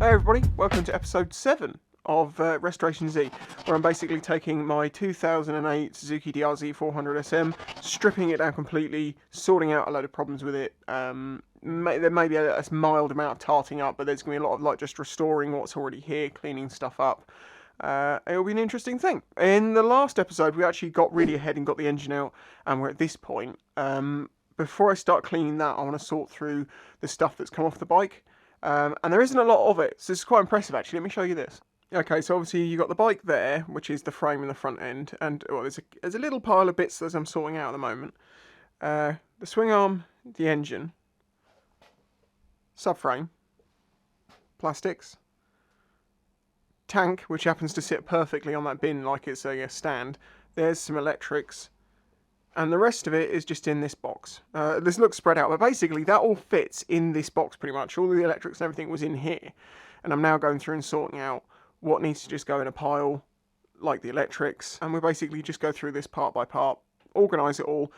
Hey everybody, welcome to episode 7 of RestorationZ, where I'm basically taking my 2008 Suzuki DRZ400SM, stripping it down completely, sorting out a load of problems with it. There may be a mild amount of tarting up, but there's going to be a lot of just restoring what's already here, cleaning stuff up. It'll be an interesting thing. In the last episode, we actually got really ahead and got the engine out, and we're at this point. Before I start cleaning that, I want to sort through the stuff that's come off the bike. And there isn't a lot of it, so it's quite impressive actually. Let me show you this. Okay, so obviously you've got the bike there, which is the frame and the front end, and there's a little pile of bits as I'm sorting out at the moment. The swing arm, the engine, subframe, plastics, tank, which happens to sit perfectly on that bin like it's a stand. There's some electrics, and the rest of it is just in this box. This looks spread out, but basically that all fits in this box pretty much. All the electrics and everything was in here, and I'm now going through and sorting out what needs to just go in a pile, like the electrics, and we basically just go through this part by part, organise it all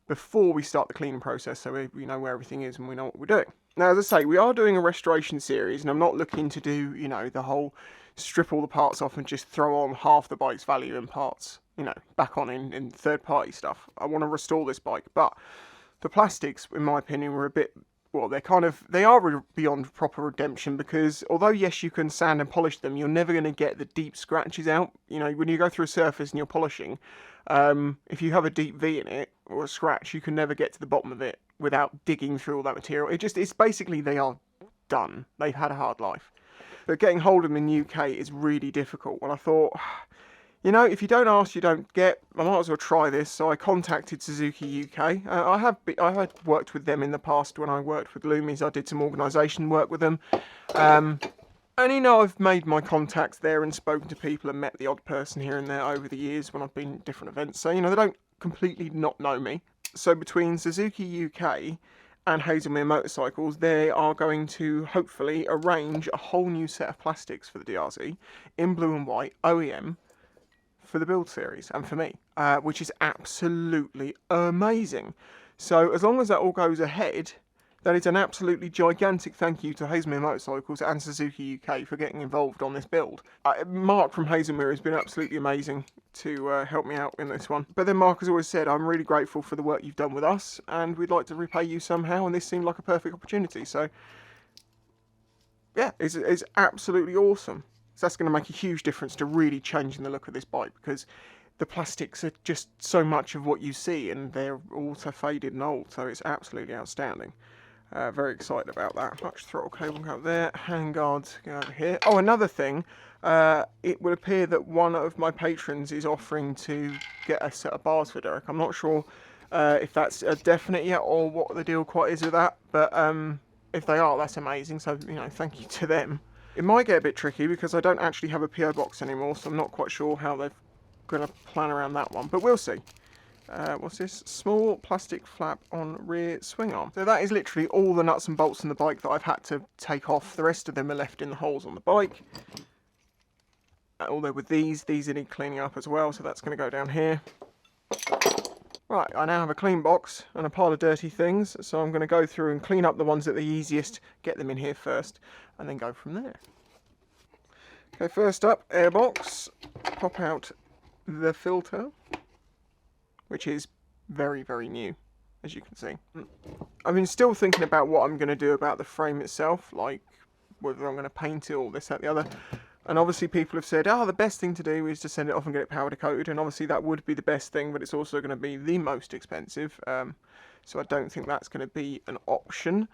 before we start the cleaning process, so we know where everything is and we know what we're doing. Now, as I say, we are doing a restoration series, and I'm not looking to do, the whole strip all the parts off and just throw on half the bike's value in parts, back on in third-party stuff. I want to restore this bike, but the plastics, in my opinion, were a bit, well, they are beyond proper redemption, because although, yes, you can sand and polish them, you're never going to get the deep scratches out. When you go through a surface and you're polishing, if you have a deep V in it, or a scratch, you can never get to the bottom of it without digging through all that material. It's basically, they are done. They've had a hard life. But getting hold of them in the UK is really difficult. And I thought, if you don't ask, you don't get. I might as well try this. So I contacted Suzuki UK. I had worked with them in the past when I worked with Loomies. I did some organisation work with them. And I've made my contacts there and spoken to people and met the odd person here and there over the years when I've been at different events. So, they don't completely not know me. So between Suzuki UK and Haslemere Motorcycles, they are going to hopefully arrange a whole new set of plastics for the DRZ in blue and white, OEM, for the build series and for me, which is absolutely amazing. So as long as that all goes ahead, that is an absolutely gigantic thank you to Haslemere Motorcycles and Suzuki UK for getting involved on this build. Mark from Haslemere has been absolutely amazing to help me out in this one. But then Mark has always said, I'm really grateful for the work you've done with us, and we'd like to repay you somehow, and this seemed like a perfect opportunity. So, yeah, it's absolutely awesome. So that's going to make a huge difference to really changing the look of this bike, because the plastics are just so much of what you see, and they're all so faded and old, so it's absolutely outstanding. Very excited about that. Clutch throttle cable go up there, handguards go over here. Oh, another thing, it would appear that one of my patrons is offering to get a set of bars for Derek. I'm not sure if that's a definite yet or what the deal quite is with that, but if they are, that's amazing, so, thank you to them. It might get a bit tricky because I don't actually have a PO box anymore, so I'm not quite sure how they're going to plan around that one, but we'll see. What's this? Small plastic flap on rear swing arm. So that is literally all the nuts and bolts in the bike that I've had to take off. The rest of them are left in the holes on the bike. Although with these need cleaning up as well, so that's going to go down here. Right, I now have a clean box and a pile of dirty things, so I'm going to go through and clean up the ones that are the easiest, get them in here first, and then go from there. Okay, first up, airbox. Pop out the filter, which is very, very new, as you can see. I've been still thinking about what I'm going to do about the frame itself, like whether I'm going to paint it or this, that, the other. And obviously people have said, the best thing to do is to send it off and get it powder coated, and obviously that would be the best thing, but it's also going to be the most expensive, so I don't think that's going to be an option.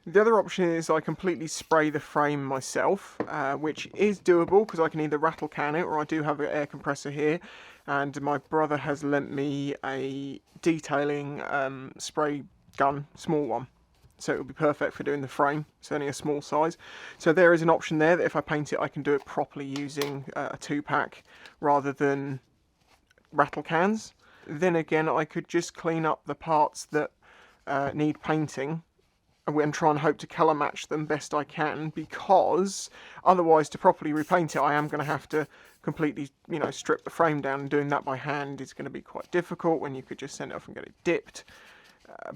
The other option is I completely spray the frame myself, which is doable because I can either rattle can it, or I do have an air compressor here, and my brother has lent me a detailing spray gun, small one, so it will be perfect for doing the frame. It's only a small size, so there is an option there that if I paint it I can do it properly using a 2-pack rather than rattle cans. Then again, I could just clean up the parts that need painting and try and hope to colour match them best I can, because otherwise to properly repaint it I am going to have to completely strip the frame down, and doing that by hand is going to be quite difficult when you could just send it off and get it dipped.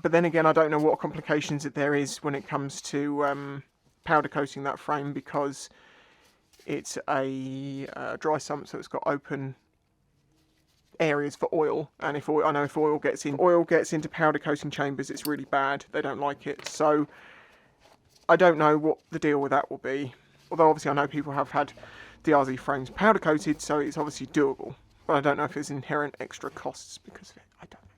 But then again, I don't know what complications there is when it comes to powder coating that frame because it's a dry sump, so it's got open areas for oil, and if oil gets into powder coating chambers, it's really bad. They don't like it. So I don't know what the deal with that will be. Although obviously I know people have had DRZ frames powder coated, so it's obviously doable. But I don't know if there's inherent extra costs because of it. I don't know.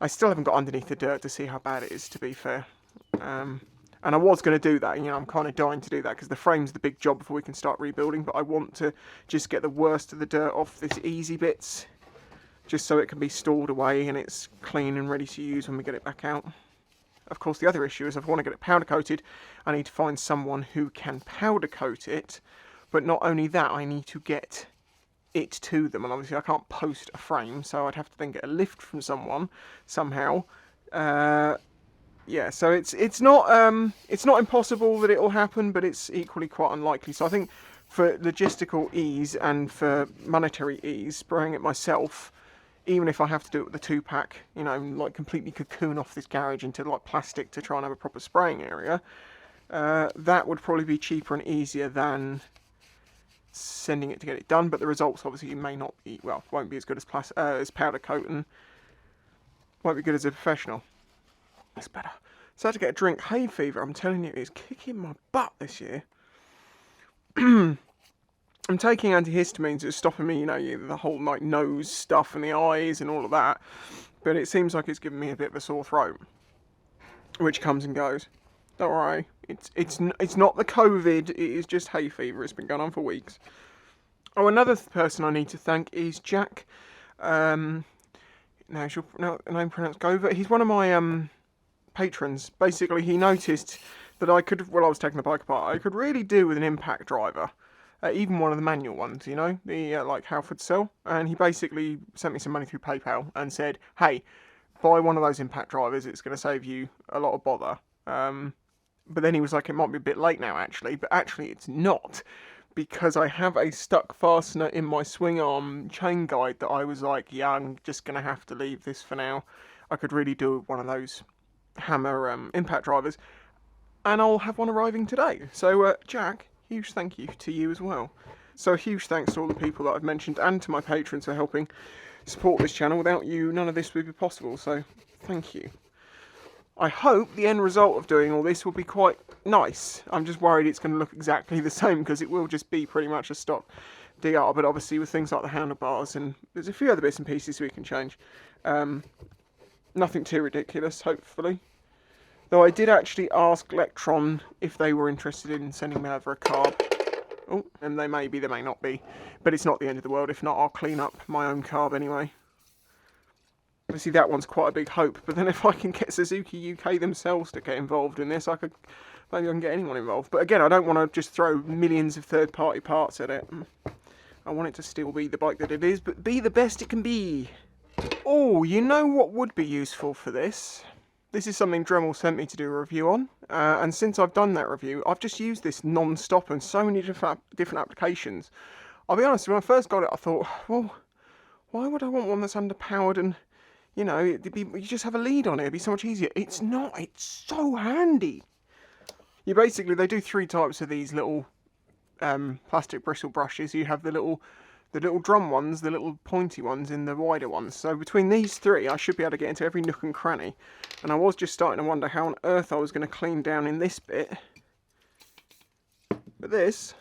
I still haven't got underneath the dirt to see how bad it is, to be fair. And I was going to do that, you know, I'm kind of dying to do that because the frame's the big job before we can start rebuilding, but I want to just get the worst of the dirt off this easy bits, just so it can be stored away and it's clean and ready to use when we get it back out. Of course, the other issue is if I want to get it powder coated, I need to find someone who can powder coat it, but not only that, I need to get it to them, and obviously I can't post a frame, so I'd have to then get a lift from someone somehow. Yeah, so it's not impossible that it'll happen, but it's equally quite unlikely. So I think for logistical ease and for monetary ease, spraying it myself, even if I have to do it with a 2-pack, you know, like completely cocoon off this garage into like plastic to try and have a proper spraying area, that would probably be cheaper and easier than sending it to get it done. But the results obviously may not be, well, won't be as good as powder coat, and won't be good as a professional. It's better. So I had to get a drink. Hay fever, I'm telling you, is kicking my butt this year. I'm taking antihistamines that's stopping me, you know, the whole like nose stuff and the eyes and all of that. But it seems like it's giving me a bit of a sore throat, which comes and goes. Don't worry, it's not the COVID. It is just hay fever. It's been going on for weeks. Oh, another person I need to thank is Jack. Now name pronounced Gover. He's one of my patrons. Basically, he noticed that I could, while I was taking the bike apart, I could really do with an impact driver, even one of the manual ones, you know, the like Halford cell. And he basically sent me some money through PayPal and said, "Hey, buy one of those impact drivers. It's going to save you a lot of bother." But then he was like, "It might be a bit late now, actually." But actually, it's not, because I have a stuck fastener in my swing arm chain guide that I was like, "Yeah, I'm just going to have to leave this for now." I could really do one of those Hammer impact drivers, and I'll have one arriving today. So Jack, huge thank you to you as well. So a huge thanks to all the people that I've mentioned and to my patrons for helping support this channel. Without you, none of this would be possible, so thank you. I hope the end result of doing all this will be quite nice. I'm just worried it's going to look exactly the same, because it will just be pretty much a stock DR, but obviously with things like the handlebars, and there's a few other bits and pieces we can change. Nothing too ridiculous, hopefully. Though I did actually ask Lectron if they were interested in sending me over a carb. Oh, and they may be, they may not be. But it's not the end of the world. If not, I'll clean up my own carb anyway. Obviously that one's quite a big hope. But then if I can get Suzuki UK themselves to get involved in this, maybe I can get anyone involved. But again, I don't want to just throw millions of third-party parts at it. I want it to still be the bike that it is, but be the best it can be. Oh, you know what would be useful for this? This is something Dremel sent me to do a review on, and since I've done that review, I've just used this non-stop in so many different applications. I'll be honest, when I first got it, I thought, well, why would I want one that's underpowered and, you know, you just have a lead on it, it'd be so much easier. It's not, it's so handy. They do 3 types of these little plastic bristle brushes. You have the little drum ones, the little pointy ones, and the wider ones. So between these 3, I should be able to get into every nook and cranny. And I was just starting to wonder how on earth I was going to clean down in this bit. But this,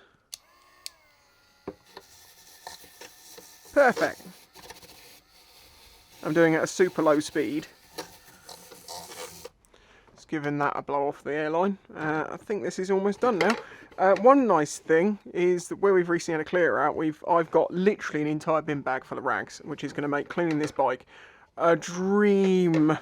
perfect. I'm doing it at a super low speed. Just giving that a blow off the airline. I think this is almost done now. One nice thing is that where we've recently had a clear out, I've got literally an entire bin bag full of rags, which is going to make cleaning this bike a dream.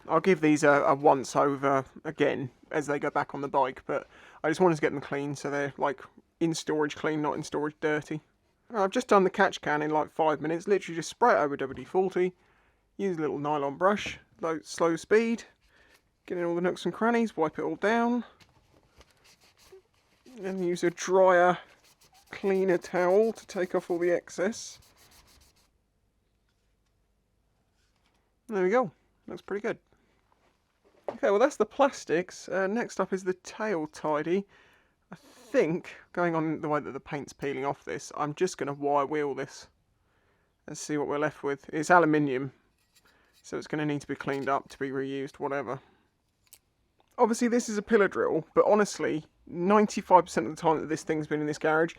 I'll give these a once over again as they go back on the bike, but I just wanted to get them clean so they're like in storage clean, not in storage dirty. I've just done the catch can in like 5 minutes. Literally just spray it over WD-40, use a little nylon brush, slow speed, get in all the nooks and crannies, wipe it all down. Then use a drier, cleaner towel to take off all the excess. There we go. Looks pretty good. Okay, well that's the plastics. Next up is the tail tidy. I think, going on the way that the paint's peeling off this, I'm just going to wire wheel this and see what we're left with. It's aluminium, so it's going to need to be cleaned up to be reused, whatever. Obviously this is a pillar drill, but honestly, 95% of the time that this thing's been in this garage,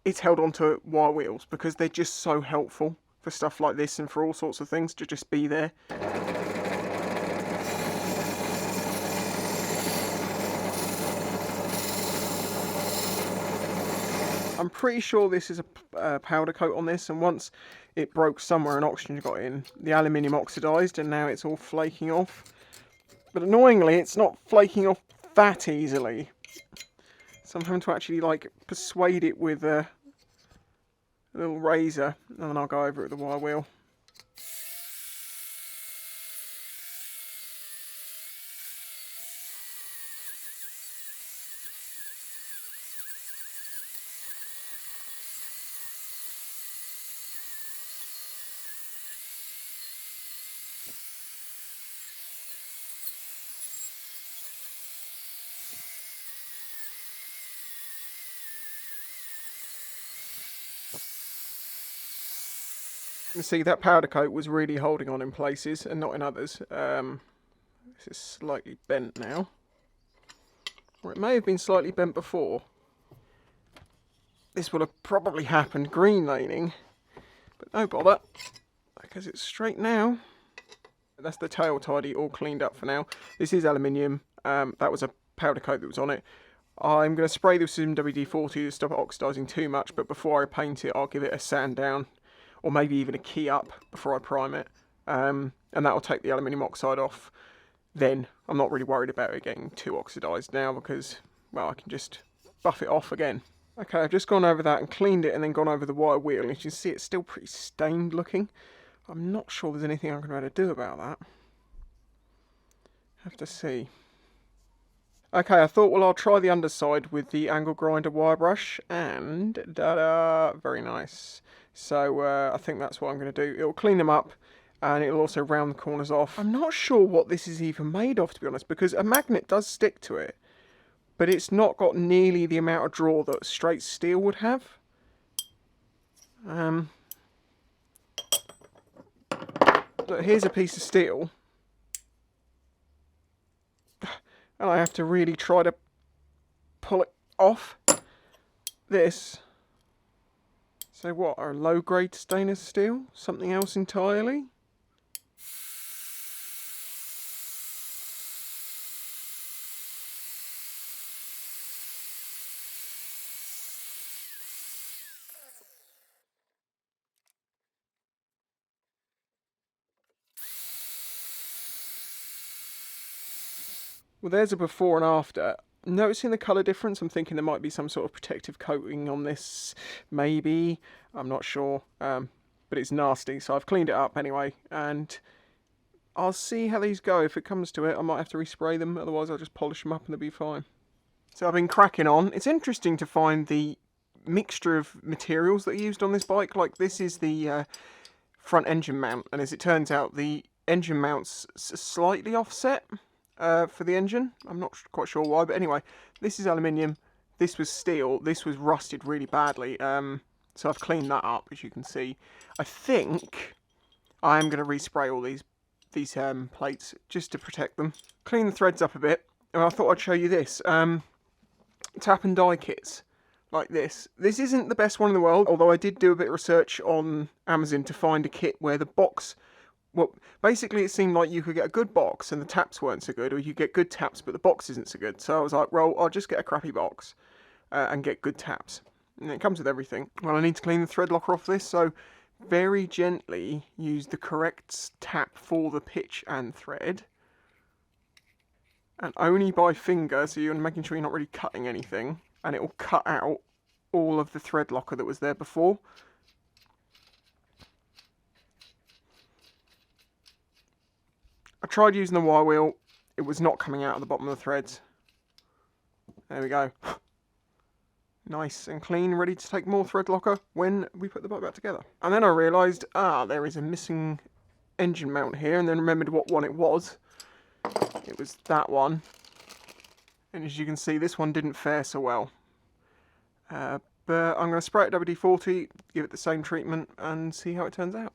it's held onto wire wheels because they're just so helpful for stuff like this and for all sorts of things to just be there. I'm pretty sure this is a powder coat on this, and once it broke somewhere and oxygen got in, the aluminium oxidised and now it's all flaking off. But annoyingly, it's not flaking off that easily. So I'm having to actually like persuade it with a little razor, and then I'll go over it with the wire wheel. You see that powder coat was really holding on in places and not in others. This is slightly bent now. Or it may have been slightly bent before. This will have probably happened green laning, but no bother, because it's straight now. That's the tail tidy all cleaned up for now. This is aluminium. That was a powder coat that was on it. I'm going to spray this with some WD-40 to stop it oxidising too much, but before I paint it I'll give it a sand down, or maybe even a key up before I prime it, and that will take the aluminium oxide off. Then I'm not really worried about it getting too oxidised now because, well, I can just buff it off again. Okay, I've just gone over that and cleaned it and then gone over the wire wheel, and you can see it's still pretty stained looking. I'm not sure there's anything I'm going to be able to do about that. Have to see. Okay, I thought, well, I'll try the underside with the angle grinder wire brush, and da-da, very nice. So I think that's what I'm going to do. It'll clean them up and it'll also round the corners off. I'm not sure what this is even made of, to be honest, because a magnet does stick to it, but it's not got nearly the amount of draw that straight steel would have. Look, here's a piece of steel, and I have to really try to pull it off this. So what, a low-grade stainless steel? Something else entirely? Well, there's a before and after. Noticing the colour difference, I'm thinking there might be some sort of protective coating on this, maybe. I'm not sure, but it's nasty, so I've cleaned it up anyway, and I'll see how these go. If it comes to it, I might have to respray them, otherwise I'll just polish them up and they'll be fine. So I've been cracking on. It's interesting to find the mixture of materials that are used on this bike. Like, this is the front engine mount, and as it turns out, the engine mount's slightly offset for the engine. I'm not quite sure why, but anyway, this is aluminium, this was steel, this was rusted really badly, so I've cleaned that up, as you can see. I think I am going to respray all these plates just to protect them. Clean the threads up a bit, and I thought I'd show you this. Tap and die kits like this. This isn't the best one in the world, although I did do a bit of research on Amazon to find a kit where the box, well, basically it seemed like you could get a good box and the taps weren't so good, or you get good taps but the box isn't so good. So I was like, well, I'll just get a crappy box and get good taps. And it comes with everything. Well, I need to clean the thread locker off this, so very gently use the correct tap for the pitch and thread. And only by finger, so you're making sure you're not really cutting anything. And it will cut out all of the thread locker that was there before. I tried using the wire wheel, it was not coming out of the bottom of the threads. There we go. Nice and clean, ready to take more thread locker when we put the bike back together. And then I realised, there is a missing engine mount here, and then remembered what one it was. it was that one. And as you can see, this one didn't fare so well. But I'm going to spray it WD-40, give it the same treatment, and see how it turns out.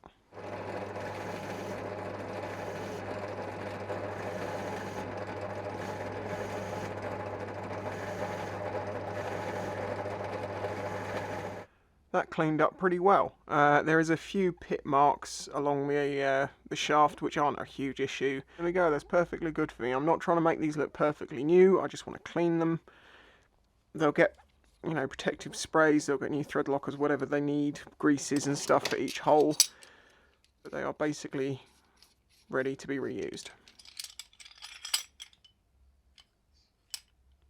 That cleaned up pretty well. There is a few pit marks along the shaft, which aren't a huge issue. There we go, that's perfectly good for me. I'm not trying to make these look perfectly new, I just want to clean them. They'll get, you know, protective sprays, they'll get new thread lockers, whatever they need, greases and stuff for each hole. But they are basically ready to be reused.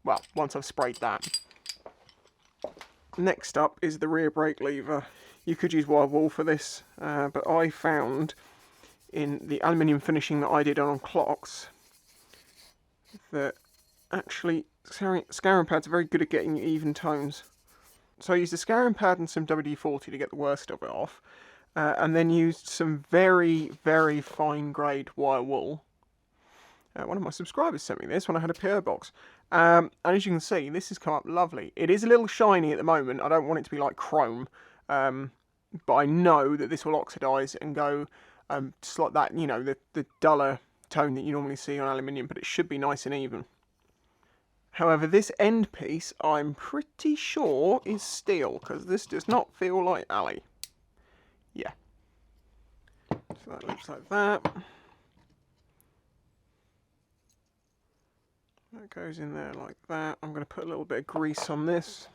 Well, once I've sprayed that. Next up is the rear brake lever. You could use wire wool for this, but I found in the aluminium finishing that I did on clocks that actually scouring pads are very good at getting you even tones. So I used a scouring pad and some WD-40 to get the worst of it off, and then used some very, very fine grade wire wool. One of my subscribers sent me this when I had a PO box. And as you can see, this has come up lovely. It is a little shiny at the moment. I don't want it to be like chrome. But I know that this will oxidise and go just like that, you know, the duller tone that you normally see on aluminium. But it should be nice and even. However, this end piece, I'm pretty sure is steel. Because this does not feel like Ali. Yeah. So that looks like that. That goes in there like that. I'm going to put a little bit of grease on this.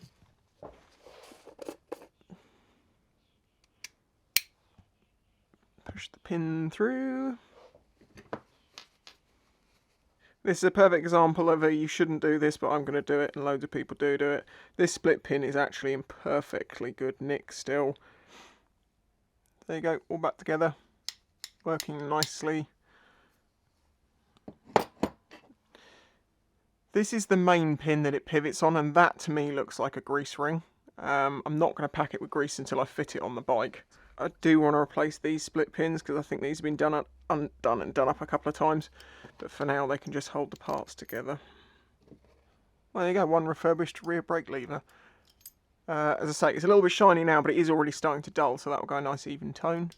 Push the pin through. This is a perfect example of a you shouldn't do this, but I'm going to do it, and loads of people do it. This split pin is actually in perfectly good nick still. There you go, all back together, working nicely. This is the main pin that it pivots on, and that to me looks like a grease ring. I'm not going to pack it with grease until I fit it on the bike. I do want to replace these split pins because I think these have been done up a couple of times. But for now they can just hold the parts together. Well, there you go, one refurbished rear brake lever. As I say, it's a little bit shiny now, but it is already starting to dull, so that will go a nice even tone.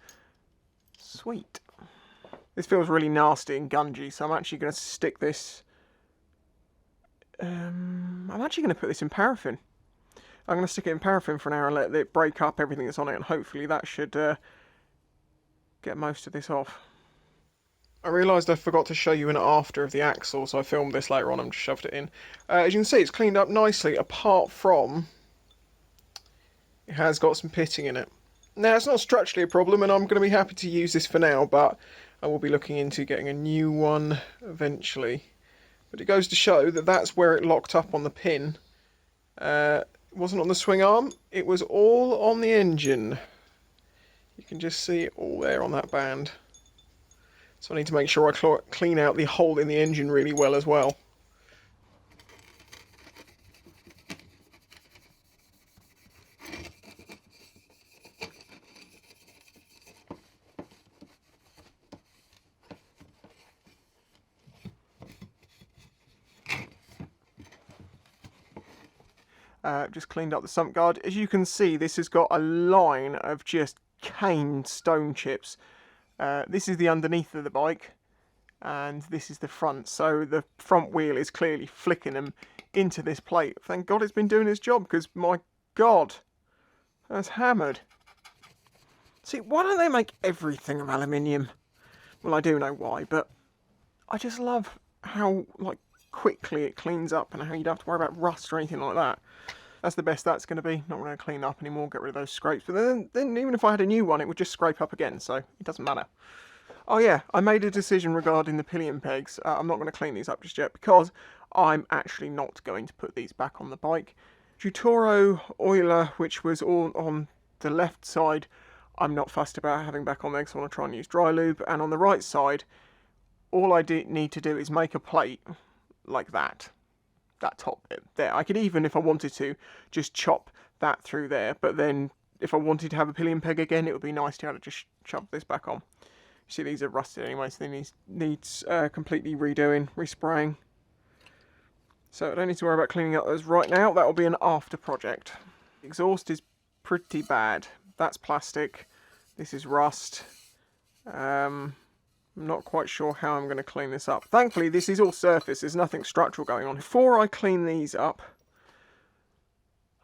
Sweet. This feels really nasty and gungy, so I'm actually going to stick this... I'm actually going to put this in paraffin. I'm going to stick it in paraffin for an hour and let it break up everything that's on it, and hopefully that should get most of this off. I realised I forgot to show you an after of the axle, so I filmed this later on and just shoved it in. As you can see, it's cleaned up nicely, apart from it has got some pitting in it. Now, it's not structurally a problem, and I'm going to be happy to use this for now, but I will be looking into getting a new one eventually. But it goes to show that that's where it locked up on the pin. It wasn't on the swing arm, it was all on the engine. You can just see it all there on that band. So I need to make sure I clean out the hole in the engine really well as well. Just cleaned up the sump guard. As you can see, this has got a line of just caned stone chips. This is the underneath of the bike, and this is the front. So the front wheel is clearly flicking them into this plate. Thank God it's been doing its job, because my God, that's hammered. See, why don't they make everything of aluminium? Well, I do know why, but I just love how quickly it cleans up and how you don't have to worry about rust or anything like that. That's the best that's going to be. Not going to clean up anymore, get rid of those scrapes. But then even if I had a new one, it would just scrape up again, so it doesn't matter. Oh yeah, I made a decision regarding the pillion pegs. I'm not going to clean these up just yet because I'm actually not going to put these back on the bike. Jutoro Euler, which was all on the left side, I'm not fussed about having back on there because I want to try and use dry lube. And on the right side, all I need to do is make a plate like that. That top bit there. I could even, if I wanted to, just chop that through there, but then if I wanted to have a pillion peg again, it would be nice to be able to just shove this back on. see these are rusted anyway, so they needs completely redoing, respraying. So I don't need to worry about cleaning up those right now. That will be an after project. Exhaust is pretty bad. That's plastic. This is rust. I'm not quite sure how I'm going to clean this up. Thankfully, this is all surface. There's nothing structural going on. Before I clean these up,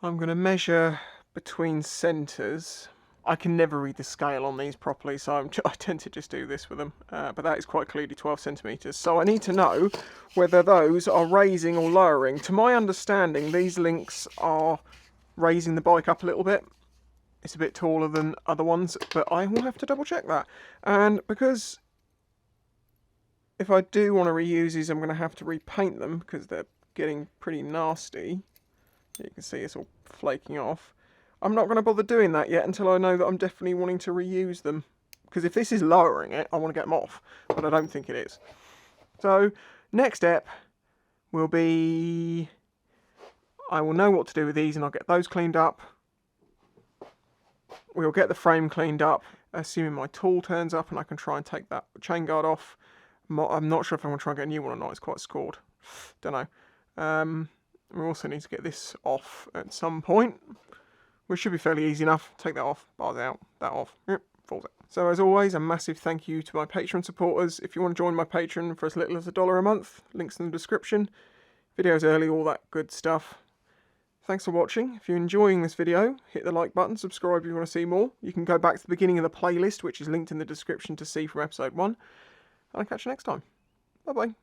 I'm going to measure between centres. I can never read the scale on these properly, so I tend to just do this with them. But that is quite clearly 12 centimetres. So I need to know whether those are raising or lowering. To my understanding, these links are raising the bike up a little bit. It's a bit taller than other ones, but I will have to double check that. And because if I do want to reuse these, I'm going to have to repaint them because they're getting pretty nasty. You can see it's all flaking off. I'm not going to bother doing that yet until I know that I'm definitely wanting to reuse them. Because if this is lowering it, I want to get them off. But I don't think it is. So, next step will be... I will know what to do with these and I'll get those cleaned up. We'll get the frame cleaned up, assuming my tool turns up and I can try and take that chain guard off. I'm not sure if I'm going to try and get a new one or not. It's quite scored. Don't know. We also need to get this off at some point, which should be fairly easy enough. Take that off, bars out, that off, yep, falls out. So as always, a massive thank you to my Patreon supporters. If you want to join my Patreon for as little as $1 a month, links in the description. Videos early, all that good stuff. Thanks for watching. If you're enjoying this video, hit the like button, subscribe if you want to see more. You can go back to the beginning of the playlist, which is linked in the description to see from episode 1. And I'll catch you next time. Bye-bye.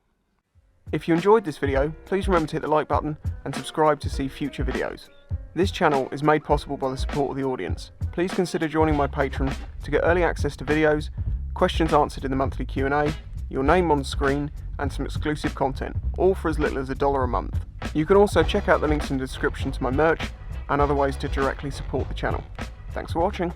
If you enjoyed this video, please remember to hit the like button and subscribe to see future videos. This channel is made possible by the support of the audience. Please consider joining my Patreon to get early access to videos, questions answered in the monthly Q&A, your name on screen, and some exclusive content, all for as little as $1 a month. You can also check out the links in the description to my merch and other ways to directly support the channel. Thanks for watching.